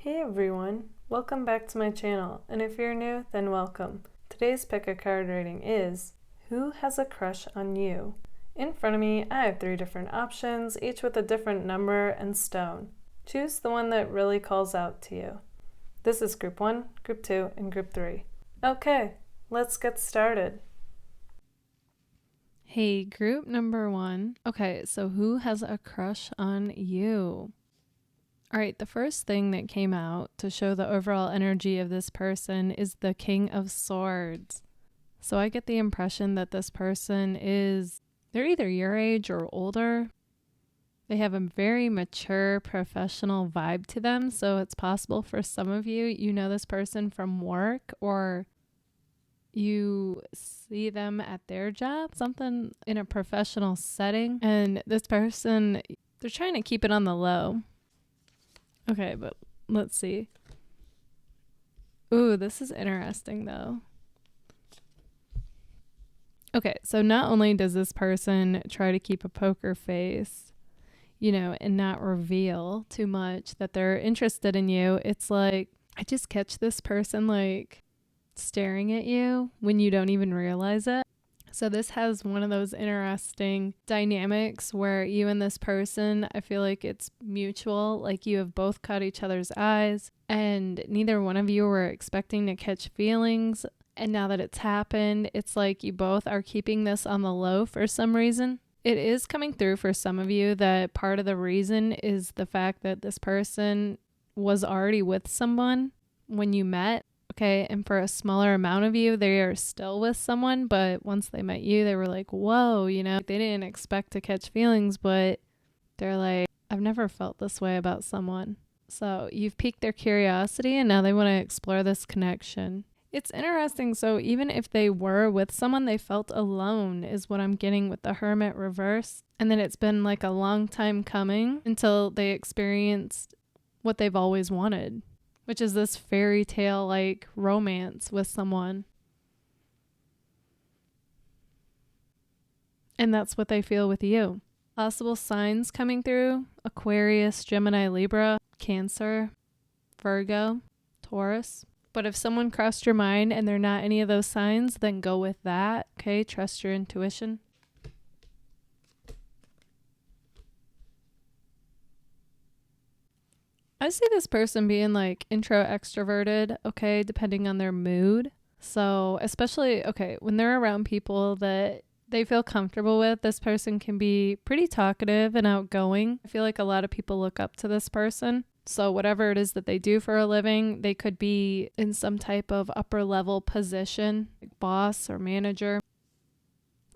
Hey everyone, welcome back to my channel, and if you're new, then welcome. Today's pick a card reading is Who Has a Crush on You? In front of me, I have 3 different options, each with a different number and stone. Choose the one that really calls out to you. This is Group 1, Group 2, and Group 3. Okay, let's get started. Hey, group number 1. Okay, so who has a crush on you? All right, the first thing that came out to show the overall energy of this person is the King of Swords. So I get the impression that this person they're either your age or older. They have a very mature professional vibe to them, so it's possible for some of you know this person from work or you see them at their job, something in a professional setting, and this person, they're trying to keep it on the low. Okay, but let's see. Ooh, this is interesting though. Okay, so not only does this person try to keep a poker face, and not reveal too much that they're interested in you, it's like, I just catch this person like staring at you when you don't even realize it. So this has one of those interesting dynamics where you and this person, I feel like it's mutual, like you have both caught each other's eyes and neither one of you were expecting to catch feelings. And now that it's happened, it's like you both are keeping this on the low for some reason. It is coming through for some of you that part of the reason is the fact that this person was already with someone when you met. Okay, and for a smaller amount of you, they are still with someone, but once they met you, they were like, whoa, they didn't expect to catch feelings, but they're like, I've never felt this way about someone. So you've piqued their curiosity and now they want to explore this connection. It's interesting. So even if they were with someone, they felt alone is what I'm getting with the Hermit reverse. And then it's been like a long time coming until they experienced what they've always wanted, which is this fairy tale like romance with someone. And that's what they feel with you. Possible signs coming through: Aquarius, Gemini, Libra, Cancer, Virgo, Taurus. But if someone crossed your mind and they're not any of those signs, then go with that. Okay, trust your intuition. I see this person being like intro extroverted, okay, depending on their mood. So especially, okay, when they're around people that they feel comfortable with, this person can be pretty talkative and outgoing. I feel like a lot of people look up to this person. So whatever it is that they do for a living, they could be in some type of upper level position, like boss or manager,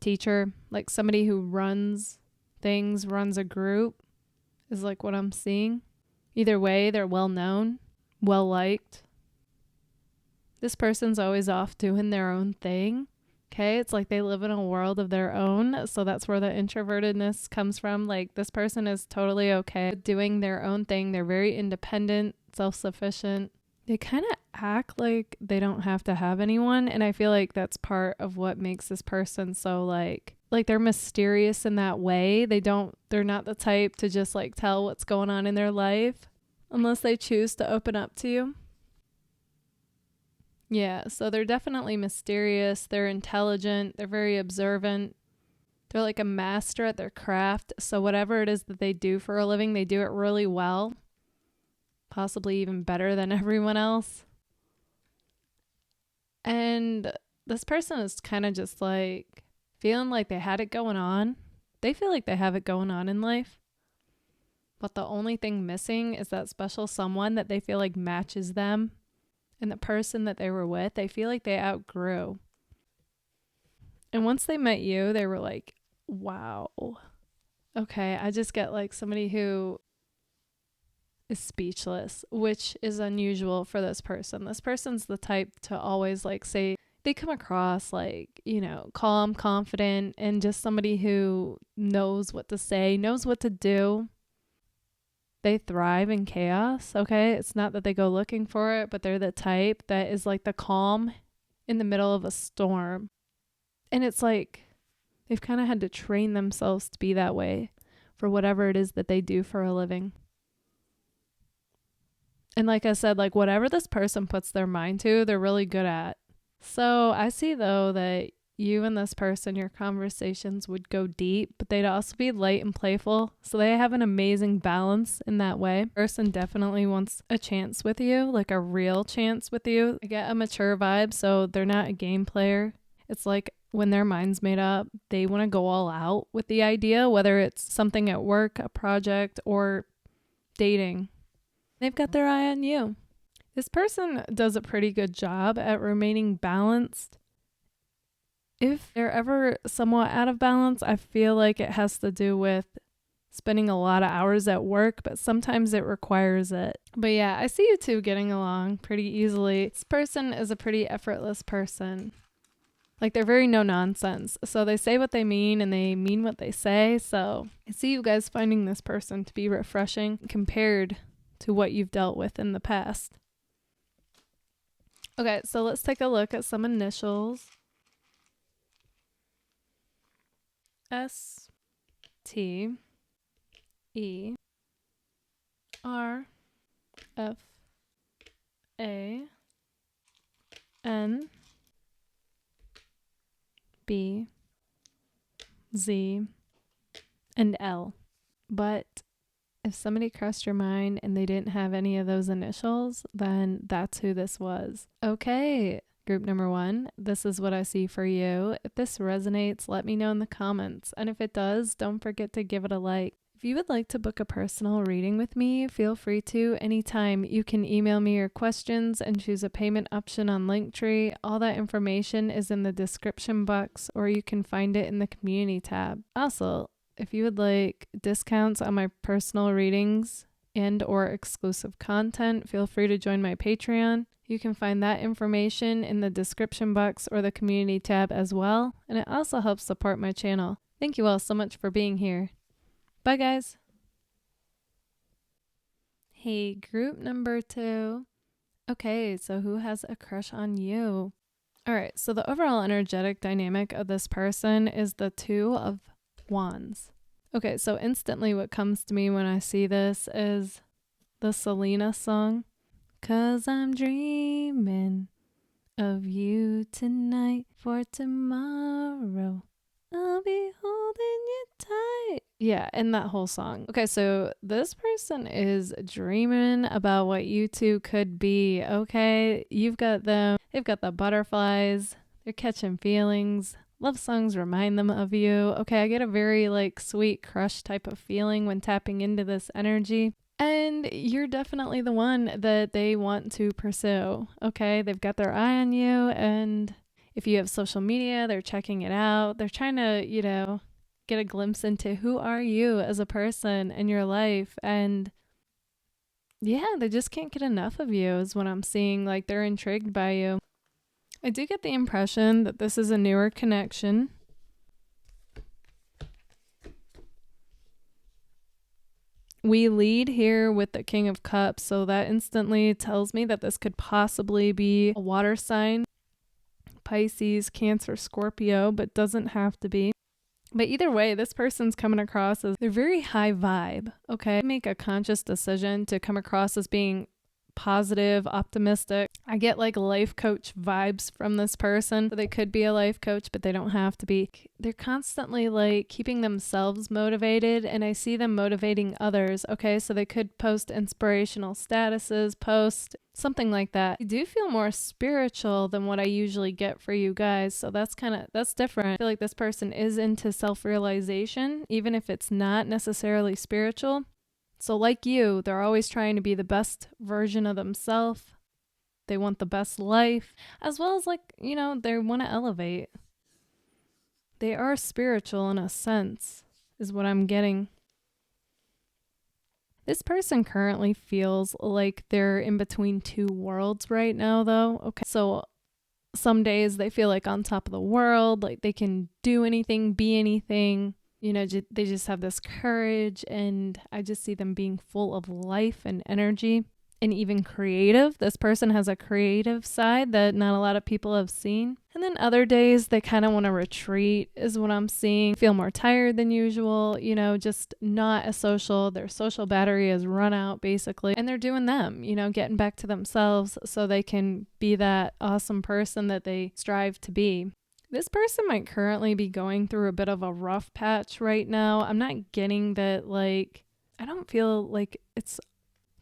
teacher, like somebody who runs things, runs a group is like what I'm seeing. Either way, they're well known, well liked. This person's always off doing their own thing. Okay, it's like they live in a world of their own. So that's where the introvertedness comes from. Like this person is totally okay with doing their own thing. They're very independent, self-sufficient. They kind of act like they don't have to have anyone. And I feel like that's part of what makes this person so like they're mysterious in that way. They're not the type to just like tell what's going on in their life unless they choose to open up to you. Yeah, so they're definitely mysterious. They're intelligent. They're very observant. They're like a master at their craft. So whatever it is that they do for a living, they do it really well. Possibly even better than everyone else. And this person is kind of just like feeling like they had it going on. They feel like they have it going on in life. But the only thing missing is that special someone that they feel like matches them. And the person that they were with, they feel like they outgrew. And once they met you, they were like, wow. Okay, I just get like somebody who is speechless, which is unusual for this person. This person's the type to always like say, they come across like, calm, confident, and just somebody who knows what to say, knows what to do. They thrive in chaos, okay? It's not that they go looking for it, but they're the type that is like the calm in the middle of a storm. And it's like they've kind of had to train themselves to be that way for whatever it is that they do for a living. And like I said, like whatever this person puts their mind to, they're really good at. So I see though that you and this person, your conversations would go deep, but they'd also be light and playful. So they have an amazing balance in that way. Person definitely wants a chance with you, like a real chance with you. I get a mature vibe, so they're not a game player. It's like when their mind's made up, they want to go all out with the idea, whether it's something at work, a project, or dating. They've got their eye on you. This person does a pretty good job at remaining balanced. If they're ever somewhat out of balance, I feel like it has to do with spending a lot of hours at work, but sometimes it requires it. But yeah, I see you two getting along pretty easily. This person is a pretty effortless person. Like they're very no nonsense. So they say what they mean and they mean what they say. So I see you guys finding this person to be refreshing compared to what you've dealt with in the past. Okay, so let's take a look at some initials. S T E R F A N B Z and L. But if somebody crossed your mind and they didn't have any of those initials, then that's who this was. Okay, group number 1, this is what I see for you. If this resonates, let me know in the comments. And if it does, don't forget to give it a like. If you would like to book a personal reading with me, feel free to anytime. You can email me your questions and choose a payment option on Linktree. All that information is in the description box, or you can find it in the community tab. Also, if you would like discounts on my personal readings and or exclusive content, feel free to join my Patreon. You can find that information in the description box or the community tab as well, and it also helps support my channel. Thank you all so much for being here. Bye guys. Hey, group number 2. Okay, so who has a crush on you? All right, so the overall energetic dynamic of this person is the 2 of Wands. Okay, so instantly what comes to me when I see this is the Selena song. 'Cause I'm dreaming of you tonight, for tomorrow I'll be holding you tight. Yeah, and that whole song. Okay, so this person is dreaming about what you two could be, okay? You've got them, they've got the butterflies, they're catching feelings. Love songs remind them of you. Okay, I get a very like sweet crush type of feeling when tapping into this energy. And you're definitely the one that they want to pursue, okay? They've got their eye on you, and if you have social media, they're checking it out. They're trying to, get a glimpse into who are you as a person in your life. And yeah, they just can't get enough of you is what I'm seeing. Like they're intrigued by you. I do get the impression that this is a newer connection. We lead here with the King of Cups, so that instantly tells me that this could possibly be a water sign. Pisces, Cancer, Scorpio, but doesn't have to be. But either way, this person's coming across as they're very high vibe, okay? Make a conscious decision to come across as being positive, optimistic. I get like life coach vibes from this person. So they could be a life coach, but they don't have to be. They're constantly like keeping themselves motivated, and I see them motivating others. Okay, so they could post inspirational statuses, post something like that. I do feel more spiritual than what I usually get for you guys, so that's different. I feel like this person is into self-realization, even if it's not necessarily spiritual. So like you, they're always trying to be the best version of themselves. They want the best life, as well as they want to elevate. They are spiritual in a sense, is what I'm getting. This person currently feels like they're in between two worlds right now, though. Okay, so some days they feel like on top of the world, like they can do anything, be anything. They just have this courage, and I just see them being full of life and energy. and even creative. This person has a creative side that not a lot of people have seen. And then other days they kind of want to retreat is what I'm seeing. Feel more tired than usual, you know, just not as social. Their social battery has run out basically. And they're doing them, you know, getting back to themselves so they can be that awesome person that they strive to be. This person might currently be going through a bit of a rough patch right now. I'm not getting that, like, I don't feel like it's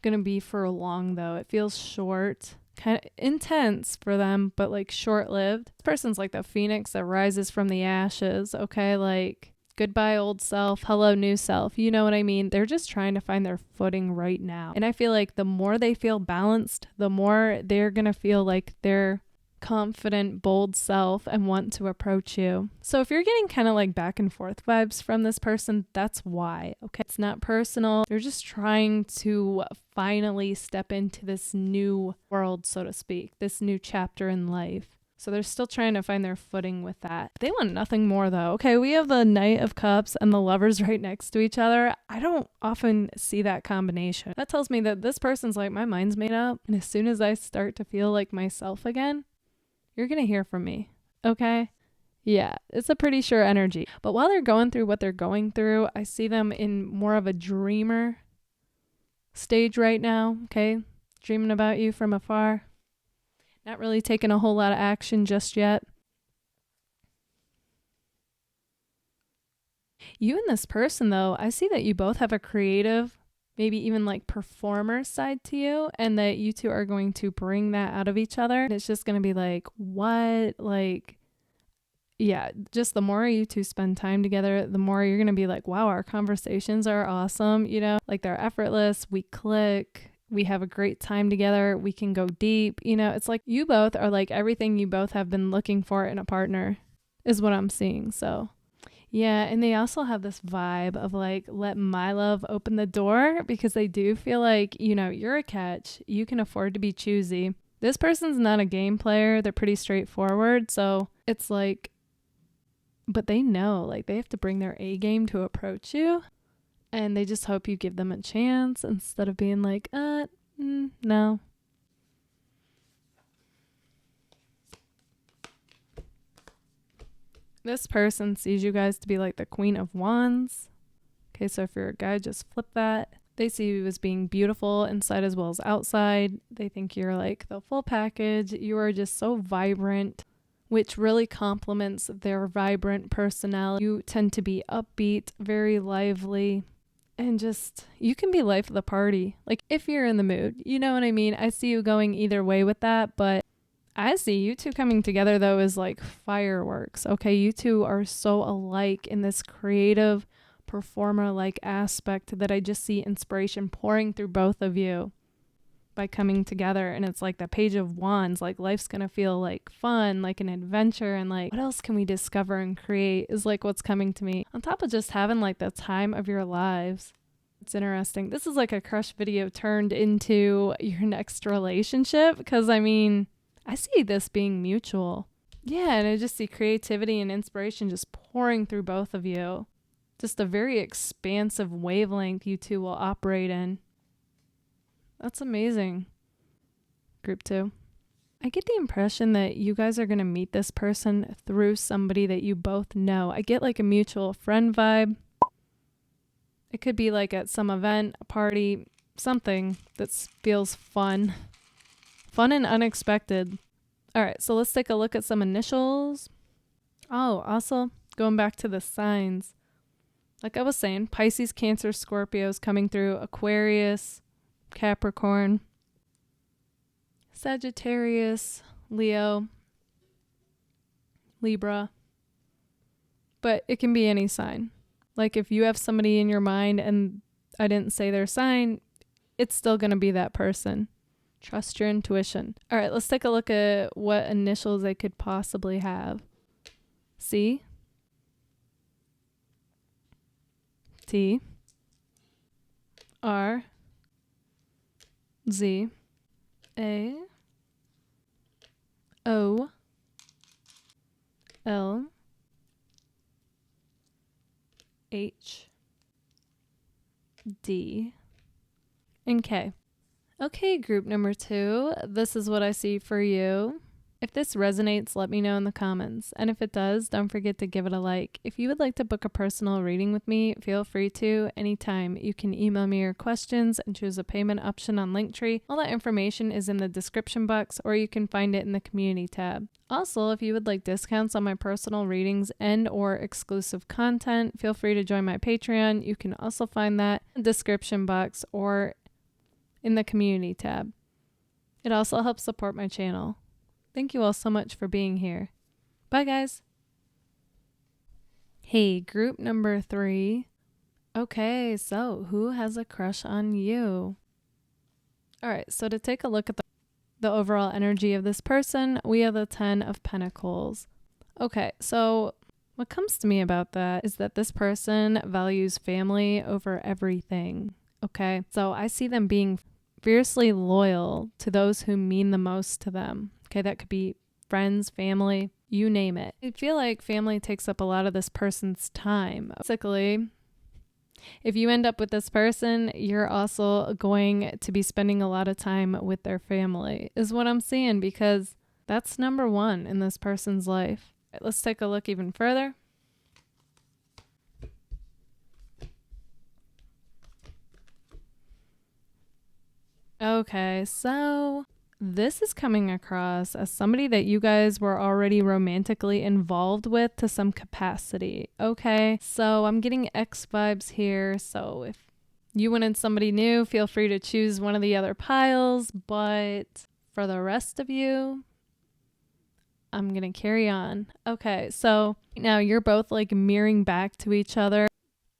going to be for long though. It feels short, kind of intense for them, but like short-lived. This person's like the phoenix that rises from the ashes, okay? Like, goodbye old self, hello new self. You know what I mean? They're just trying to find their footing right now. And I feel like the more they feel balanced, the more they're going to feel like they're confident, bold self and want to approach you. So if you're getting kind of like back and forth vibes from this person, that's why, okay? It's not personal. They're just trying to finally step into this new world, so to speak, this new chapter in life. So they're still trying to find their footing with that. They want nothing more though. Okay, we have the Knight of Cups and the Lovers right next to each other. I don't often see that combination. That tells me that this person's like, my mind's made up. And as soon as I start to feel like myself again, you're going to hear from me, okay? Yeah, it's a pretty sure energy. But while they're going through what they're going through, I see them in more of a dreamer stage right now, okay? Dreaming about you from afar. Not really taking a whole lot of action just yet. You and this person, though, I see that you both have a creative, maybe even like performer side to you, and that you two are going to bring that out of each other. And it's just going to be like, what? Like, yeah, just the more you two spend time together, the more you're going to be like, wow, our conversations are awesome. You know, like they're effortless. We click. We have a great time together. We can go deep. You know, it's like you both are like everything you both have been looking for in a partner is what I'm seeing. So yeah, and they also have this vibe of like, let my love open the door, because they do feel like, you know, you're a catch. You can afford to be choosy. This person's not a game player. They're pretty straightforward. So it's like, but they know like they have to bring their A game to approach you. And they just hope you give them a chance instead of being like, no. This person sees you guys to be like the Queen of Wands. Okay, so if you're a guy, just flip that. They see you as being beautiful inside as well as outside. They think you're like the full package. You are just so vibrant, which really complements their vibrant personality. You tend to be upbeat, very lively, and just, you can be life of the party. Like if you're in the mood, you know what I mean? I see you going either way with that, but I see you two coming together though is like fireworks. Okay, you two are so alike in this creative performer-like aspect that I just see inspiration pouring through both of you by coming together. And it's like the Page of Wands, like life's gonna feel like fun, like an adventure, and like what else can we discover and create is like what's coming to me. On top of just having like the time of your lives. It's interesting. This is like a crush video turned into your next relationship, because I mean, I see this being mutual. Yeah, and I just see creativity and inspiration just pouring through both of you. Just a very expansive wavelength you two will operate in. That's amazing. Group 2. I get the impression that you guys are going to meet this person through somebody that you both know. I get like a mutual friend vibe. It could be like at some event, a party, something that feels fun. Fun and unexpected. All right, so let's take a look at some initials. Oh, also going back to the signs. Like I was saying, Pisces, Cancer, Scorpios coming through, Aquarius, Capricorn, Sagittarius, Leo, Libra. But it can be any sign. Like if you have somebody in your mind and I didn't say their sign, it's still going to be that person. Trust your intuition. All right, let's take a look at what initials they could possibly have. C, T, R, Z, A, O, L, H, D, and K. Okay, group number 2, this is what I see for you. If this resonates, let me know in the comments. And if it does, don't forget to give it a like. If you would like to book a personal reading with me, feel free to anytime. You can email me your questions and choose a payment option on Linktree. All that information is in the description box, or you can find it in the community tab. Also, if you would like discounts on my personal readings and or exclusive content, feel free to join my Patreon. You can also find that in the description box or in the community tab. It also helps support my channel. Thank you all so much for being here. Bye, guys. Hey, group number 3. Okay, so who has a crush on you? All right, so to take a look at the overall energy of this person, we have the 10 of Pentacles. Okay, so what comes to me about that is that this person values family over everything. Okay, so I see them being fiercely loyal to those who mean the most to them. Okay, that could be friends, family, you name it. I feel like family takes up a lot of this person's time. Basically, if you end up with this person, you're also going to be spending a lot of time with their family, is what I'm seeing, because that's number 1 in this person's life. Let's take a look even further. Okay, so this is coming across as somebody that you guys were already romantically involved with to some capacity. Okay, so I'm getting X vibes here. So if you wanted somebody new, feel free to choose one of the other piles. But for the rest of you, I'm going to carry on. Okay, so now you're both like mirroring back to each other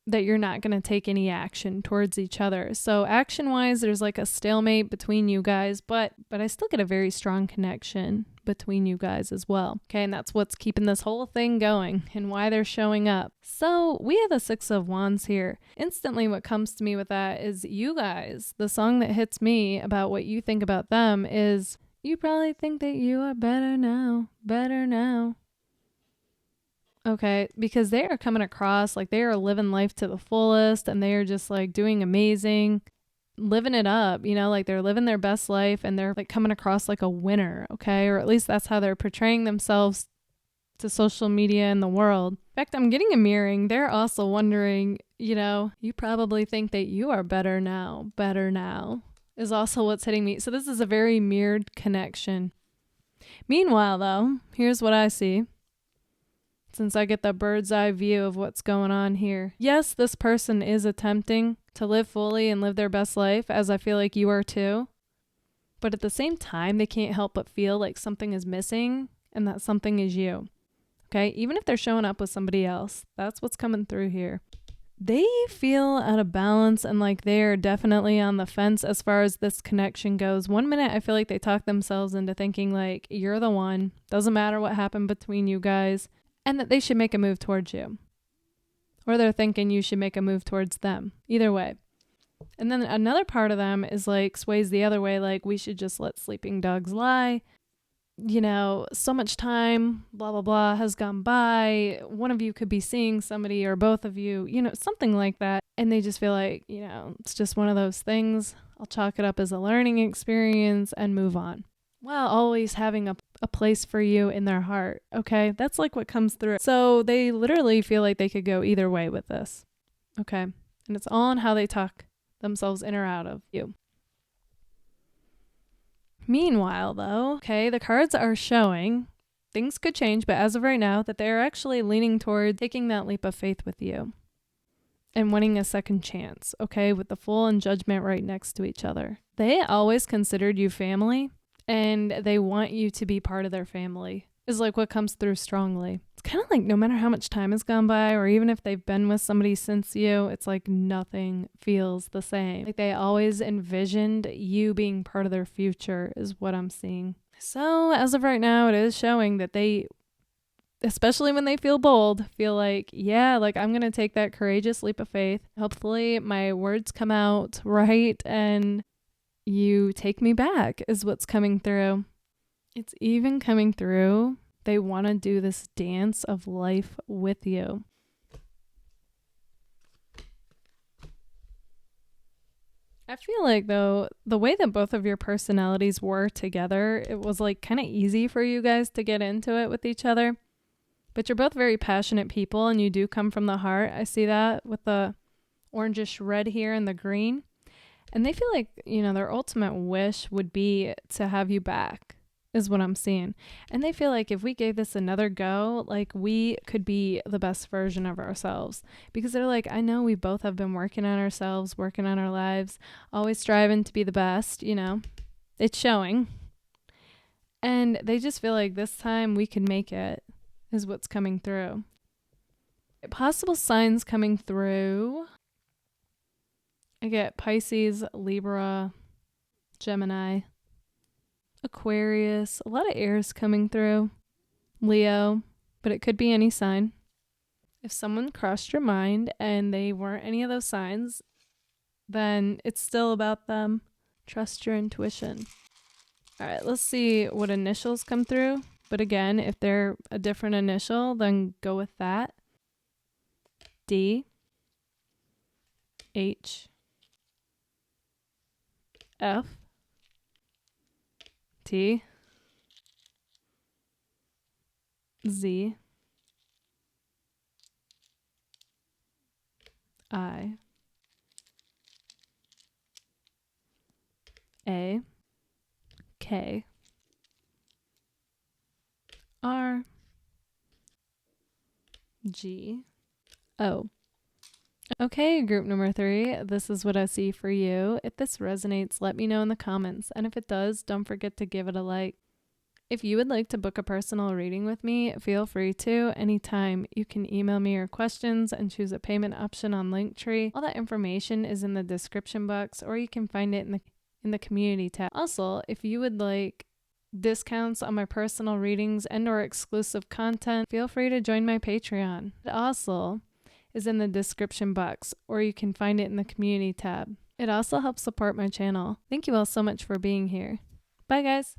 that you're not going to take any action towards each other. So action-wise, there's like a stalemate between you guys, but I still get a very strong connection between you guys as well. Okay, and that's what's keeping this whole thing going and why they're showing up. So we have the 6 of Wands here. Instantly what comes to me with that is you guys, the song that hits me about what you think about them is, you probably think that you are better now, better now. Okay, because they are coming across like they are living life to the fullest and they are just like doing amazing, living it up, you know, like they're living their best life and they're like coming across like a winner, okay? Or at least that's how they're portraying themselves to social media and the world. In fact, I'm getting a mirroring. They're also wondering, you know, you probably think that you are better now is also what's hitting me. So this is a very mirrored connection. Meanwhile, though, here's what I see. Since I get the bird's eye view of what's going on here. Yes, this person is attempting to live fully and live their best life, as I feel like you are too. But at the same time, they can't help but feel like something is missing and that something is you. Okay, even if they're showing up with somebody else, that's what's coming through here. They feel out of balance and like they're definitely on the fence as far as this connection goes. One minute, I feel like they talk themselves into thinking like, you're the one, doesn't matter what happened between you guys, and that they should make a move towards you. Or they're thinking you should make a move towards them. Either way. And then another part of them is like sways the other way, like we should just let sleeping dogs lie. You know, so much time, blah, blah, blah, has gone by. One of you could be seeing somebody or both of you, you know, something like that. And they just feel like, you know, it's just one of those things. I'll chalk it up as a learning experience and move on. While always having a place for you in their heart, okay? That's like what comes through. So they literally feel like they could go either way with this, okay? And it's all on how they talk themselves in or out of you. Meanwhile, though, okay, the cards are showing, things could change, but as of right now, that they're actually leaning toward taking that leap of faith with you and wanting a second chance, okay? With the Fool and Judgment right next to each other. They always considered you family. And they want you to be part of their family is like what comes through strongly. It's kind of like no matter how much time has gone by or even if they've been with somebody since you, it's like nothing feels the same. Like they always envisioned you being part of their future is what I'm seeing. So as of right now, it is showing that they, especially when they feel bold, feel like, yeah, like I'm going to take that courageous leap of faith. Hopefully my words come out right and you take me back is what's coming through. It's even coming through. They want to do this dance of life with you. I feel like, though, the way that both of your personalities were together, it was like kind of easy for you guys to get into it with each other. But you're both very passionate people and you do come from the heart. I see that with the orangish red here and the green. And they feel like, their ultimate wish would be to have you back, is what I'm seeing. And they feel like if we gave this another go, like we could be the best version of ourselves. Because they're like, I know we both have been working on ourselves, working on our lives, always striving to be the best, It's showing. And they just feel like this time we can make it, is what's coming through. Possible signs coming through. I get Pisces, Libra, Gemini, Aquarius, a lot of airs coming through, Leo, but it could be any sign. If someone crossed your mind and they weren't any of those signs, then it's still about them. Trust your intuition. All right, let's see what initials come through. But again, if they're a different initial, then go with that. D, H, F, T, Z, I, A, K, R, G, O. Okay, group number 3, this is what I see for you. If this resonates, let me know in the comments. And if it does, don't forget to give it a like. If you would like to book a personal reading with me, feel free to anytime. You can email me your questions and choose a payment option on Linktree. All that information is in the description box, or you can find it in the community tab. Also, if you would like discounts on my personal readings and or exclusive content, feel free to join my Patreon. It also is in the description box, or you can find it in the community tab. It also helps support my channel. Thank you all so much for being here. Bye guys.